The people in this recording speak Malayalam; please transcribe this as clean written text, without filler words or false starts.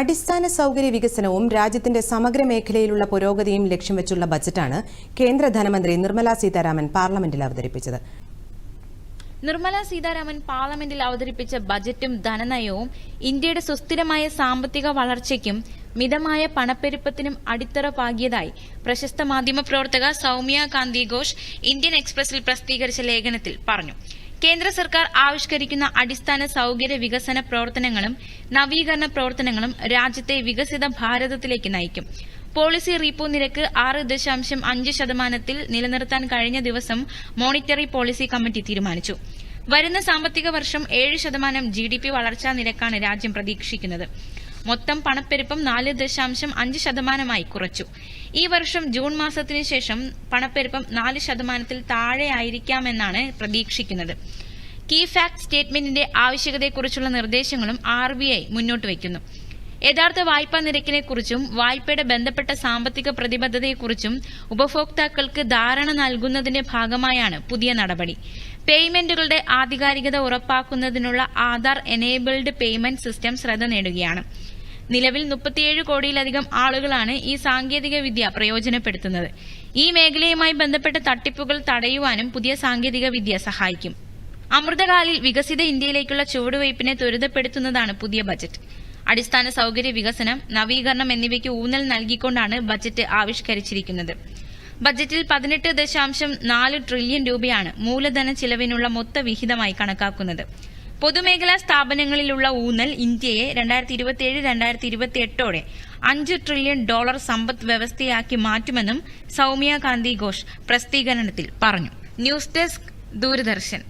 അടിസ്ഥാന സൗകര്യ വികസനവും രാജ്യത്തിന്റെ സമഗ്ര മേഖലയിലുള്ള പുരോഗതിയും ലക്ഷ്യം വെച്ചുള്ള ബജറ്റാണ് കേന്ദ്ര ധനമന്ത്രി നിർമ്മല സീതാരാമൻ പാർലമെന്റിൽ അവതരിപ്പിച്ചത്. നിർമ്മല സീതാരാമൻ പാർലമെന്റിൽ അവതരിപ്പിച്ച ബജറ്റും ധനനയവും ഇന്ത്യയുടെ സുസ്ഥിരമായ സാമ്പത്തിക വളർച്ചയ്ക്കും മിതമായ പണപ്പെരുപ്പത്തിനും അടിത്തറ പാകിയതായി പ്രശസ്ത മാധ്യമപ്രവർത്തക സൗമ്യ കാന്തി ഘോഷ് ഇന്ത്യൻ എക്സ്പ്രസിൽ പ്രസിദ്ധീകരിച്ച ലേഖനത്തിൽ പറഞ്ഞു. കേന്ദ്ര സർക്കാർ ആവിഷ്കരിക്കുന്ന അടിസ്ഥാന സൗകര്യ വികസന പ്രവർത്തനങ്ങളും നവീകരണ പ്രവർത്തനങ്ങളും രാജ്യത്തെ വികസിത ഭാരതത്തിലേക്ക് നയിക്കും. പോളിസി റീപ്പോ നിരക്ക് 6.5% നിലനിർത്താൻ കഴിഞ്ഞ ദിവസം മോണിറ്ററി പോളിസി കമ്മിറ്റി തീരുമാനിച്ചു. വരുന്ന സാമ്പത്തിക വർഷം 7% GDP വളർച്ചാ നിരക്കാണ് രാജ്യം പ്രതീക്ഷിക്കുന്നത്. മൊത്തം പണപ്പെരുപ്പം 4.5% കുറച്ചു. ഈ വർഷം ജൂൺ മാസത്തിന് ശേഷം പണപ്പെരുപ്പം 4% താഴെയായിരിക്കാമെന്നാണ് പ്രതീക്ഷിക്കുന്നത്. കീ ഫാക്ട് സ്റ്റേറ്റ്മെന്റിന്റെ ആവശ്യകതയെക്കുറിച്ചുള്ള നിർദ്ദേശങ്ങളും RBI മുന്നോട്ട് വയ്ക്കുന്നു. യഥാർത്ഥ വായ്പാ നിരക്കിനെക്കുറിച്ചും വായ്പയുടെ ബന്ധപ്പെട്ട സാമ്പത്തിക പ്രതിബദ്ധതയെക്കുറിച്ചും ഉപഭോക്താക്കൾക്ക് ധാരണ നൽകുന്നതിന്റെ ഭാഗമായാണ് പുതിയ നടപടി. പേയ്മെന്റുകളുടെ ആധികാരികത ഉറപ്പാക്കുന്നതിനുള്ള ആധാർ എനേബിൾഡ് പേയ്മെന്റ് സിസ്റ്റം ശ്രദ്ധ നേടുകയാണ്. നിലവിൽ 37 കോടിയിലധികം ആളുകളാണ് ഈ സാങ്കേതിക വിദ്യ പ്രയോജനപ്പെടുത്തുന്നത്. ഈ മേഖലയുമായി ബന്ധപ്പെട്ട തട്ടിപ്പുകൾ തടയുവാനും പുതിയ സാങ്കേതിക വിദ്യ സഹായിക്കും. അമൃതകാലിൽ വികസിത ഇന്ത്യയിലേക്കുള്ള ചുവടുവയ്പ്പിനെ ത്വരിതപ്പെടുത്തുന്നതാണ് പുതിയ ബജറ്റ്. അടിസ്ഥാന സൗകര്യ വികസനം, നവീകരണം എന്നിവയ്ക്ക് ഊന്നൽ നൽകിക്കൊണ്ടാണ് ബജറ്റ് ആവിഷ്കരിച്ചിരിക്കുന്നത്. ബജറ്റിൽ 18.4 ട്രില്യൺ രൂപയാണ് മൂലധന ചിലവിനുള്ള മൊത്ത വിഹിതമായി കണക്കാക്കുന്നത്. പൊതുമേഖലാ സ്ഥാപനങ്ങളിലുള്ള ഊന്നൽ ഇന്ത്യയെ 2027-2028 $5 ട്രില്യൺ സമ്പദ് വ്യവസ്ഥയാക്കി മാറ്റുമെന്നും സൗമ്യ കാന്തി ഘോഷ് പ്രസിദ്ധീകരണത്തിൽ പറഞ്ഞു. News desk, Doordarshan.